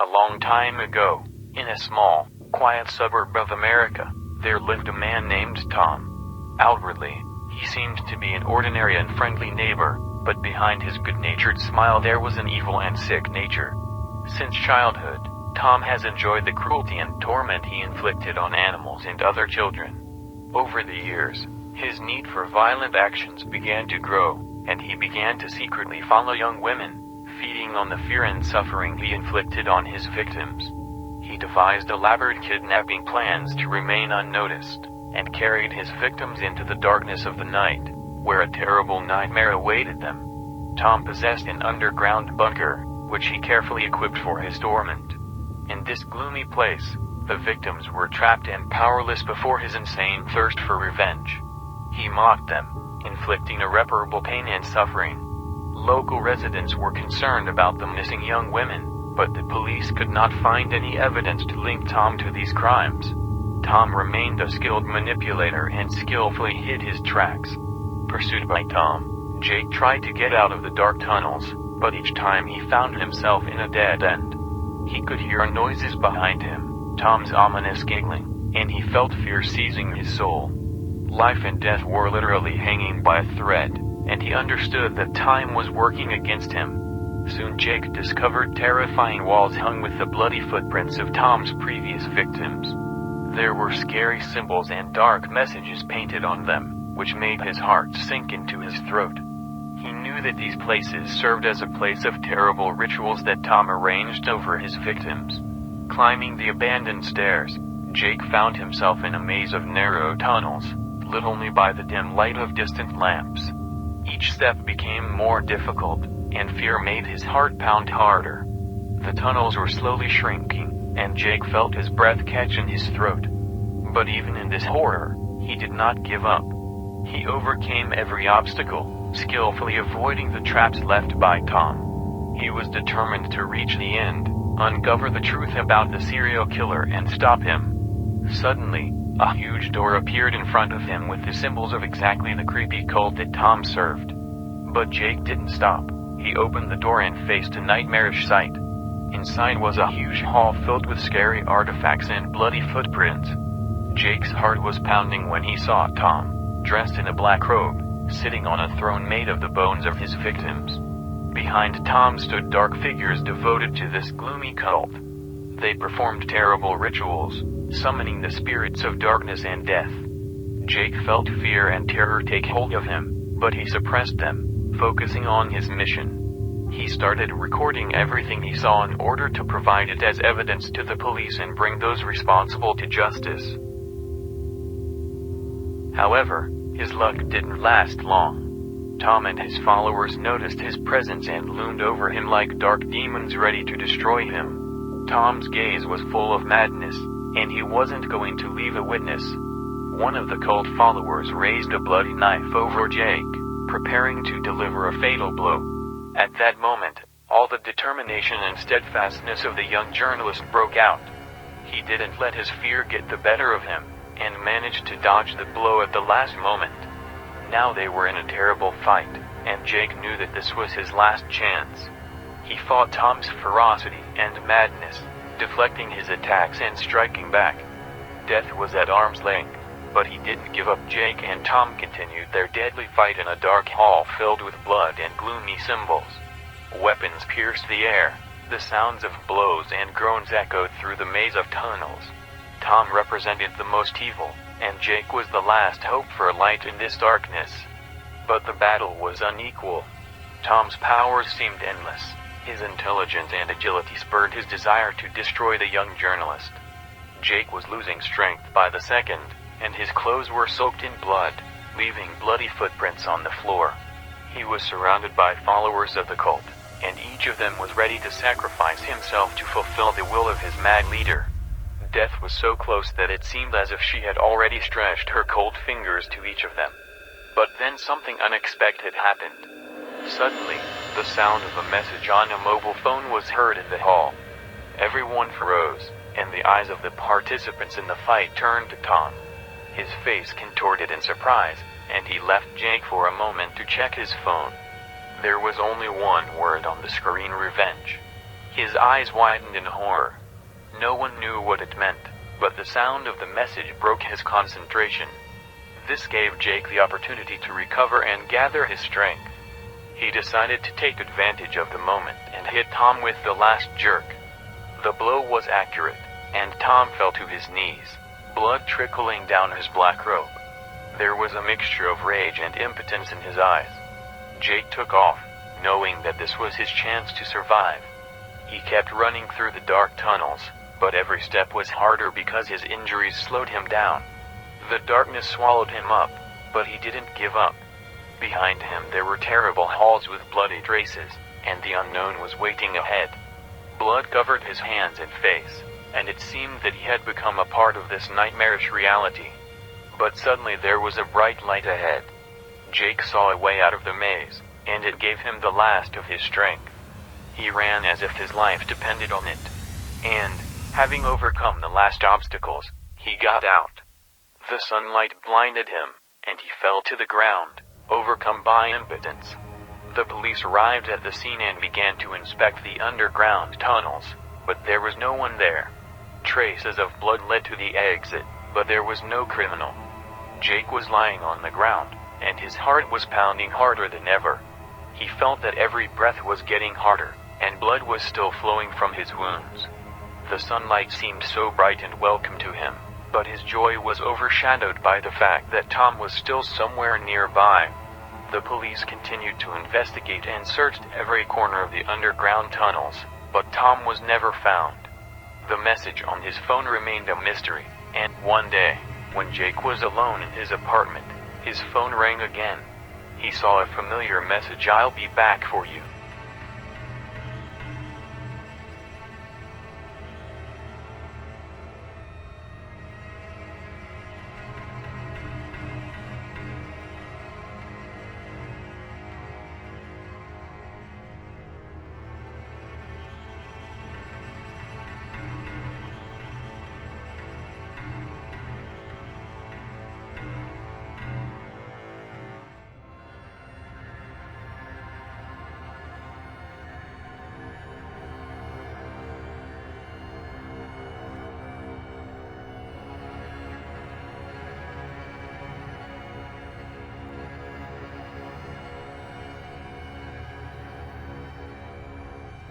A long time ago, in a small, quiet suburb of America, there lived a man named Tom. Outwardly, he seemed to be an ordinary and friendly neighbor, but behind his good-natured smile there was an evil and sick nature. Since childhood, Tom has enjoyed the cruelty and torment he inflicted on animals and other children. Over the years, his need for violent actions began to grow, and he began to secretly follow young women, feeding on the fear and suffering he inflicted on his victims. He devised elaborate kidnapping plans to remain unnoticed, and carried his victims into the darkness of the night, where a terrible nightmare awaited them. Tom possessed an underground bunker, which he carefully equipped for his torment. In this gloomy place, the victims were trapped and powerless before his insane thirst for revenge. He mocked them, inflicting irreparable pain and suffering. Local residents were concerned about the missing young women, but the police could not find any evidence to link Tom to these crimes. Tom remained a skilled manipulator and skillfully hid his tracks. Pursued by Tom, Jake tried to get out of the dark tunnels, but each time he found himself in a dead end. He could hear noises behind him, Tom's ominous giggling, and he felt fear seizing his soul. Life and death were literally hanging by a thread, and he understood that time was working against him. Soon Jake discovered terrifying walls hung with the bloody footprints of Tom's previous victims. There were scary symbols and dark messages painted on them, which made his heart sink into his throat. He knew that these places served as a place of terrible rituals that Tom arranged over his victims. Climbing the abandoned stairs, Jake found himself in a maze of narrow tunnels, lit only by the dim light of distant lamps. Each step became more difficult, and fear made his heart pound harder. The tunnels were slowly shrinking, and Jake felt his breath catch in his throat. But even in this horror, he did not give up. He overcame every obstacle, skillfully avoiding the traps left by Tom. He was determined to reach the end, uncover the truth about the serial killer and stop him. Suddenly, a huge door appeared in front of him with the symbols of exactly the creepy cult that Tom served. But Jake didn't stop. He opened the door and faced a nightmarish sight. Inside was a huge hall filled with scary artifacts and bloody footprints. Jake's heart was pounding when he saw Tom, dressed in a black robe, sitting on a throne made of the bones of his victims. Behind Tom stood dark figures devoted to this gloomy cult. They performed terrible rituals, summoning the spirits of darkness and death. Jake felt fear and terror take hold of him, but he suppressed them, focusing on his mission. He started recording everything he saw in order to provide it as evidence to the police and bring those responsible to justice. However, his luck didn't last long. Tom and his followers noticed his presence and loomed over him like dark demons ready to destroy him. Tom's gaze was full of madness, and he wasn't going to leave a witness. One of the cult followers raised a bloody knife over Jake, preparing to deliver a fatal blow. At that moment, all the determination and steadfastness of the young journalist broke out. He didn't let his fear get the better of him, and managed to dodge the blow at the last moment. Now they were in a terrible fight, and Jake knew that this was his last chance. He fought Tom's ferocity and madness, deflecting his attacks and striking back. Death was at arm's length, but he didn't give up. Jake and Tom continued their deadly fight in a dark hall filled with blood and gloomy symbols. Weapons pierced the air, the sounds of blows and groans echoed through the maze of tunnels. Tom represented the most evil, and Jake was the last hope for light in this darkness. But the battle was unequal. Tom's powers seemed endless. His intelligence and agility spurred his desire to destroy the young journalist. Jake was losing strength by the second, and his clothes were soaked in blood, leaving bloody footprints on the floor. He was surrounded by followers of the cult, and each of them was ready to sacrifice himself to fulfill the will of his mad leader. Death was so close that it seemed as if she had already stretched her cold fingers to each of them. But then something unexpected happened. Suddenly, the sound of a message on a mobile phone was heard in the hall. Everyone froze, and the eyes of the participants in the fight turned to Tom. His face contorted in surprise, and he left Jake for a moment to check his phone. There was only one word on the screen: revenge. His eyes widened in horror. No one knew what it meant, but the sound of the message broke his concentration. This gave Jake the opportunity to recover and gather his strength. He decided to take advantage of the moment and hit Tom with the last jerk. The blow was accurate, and Tom fell to his knees, blood trickling down his black robe. There was a mixture of rage and impotence in his eyes. Jake took off, knowing that this was his chance to survive. He kept running through the dark tunnels, but every step was harder because his injuries slowed him down. The darkness swallowed him up, but he didn't give up. Behind him there were terrible halls with bloody traces, and the unknown was waiting ahead. Blood covered his hands and face, and it seemed that he had become a part of this nightmarish reality. But suddenly there was a bright light ahead. Jake saw a way out of the maze, and it gave him the last of his strength. He ran as if his life depended on it. And, having overcome the last obstacles, he got out. The sunlight blinded him, and he fell to the ground, overcome by impotence. The police arrived at the scene and began to inspect the underground tunnels, but there was no one there. Traces of blood led to the exit, but there was no criminal. Jake was lying on the ground, and his heart was pounding harder than ever. He felt that every breath was getting harder, and blood was still flowing from his wounds. The sunlight seemed so bright and welcome to him, but his joy was overshadowed by the fact that Tom was still somewhere nearby. The police continued to investigate and searched every corner of the underground tunnels, but Tom was never found. The message on his phone remained a mystery, and one day, when Jake was alone in his apartment, his phone rang again. He saw a familiar message: "I'll be back for you."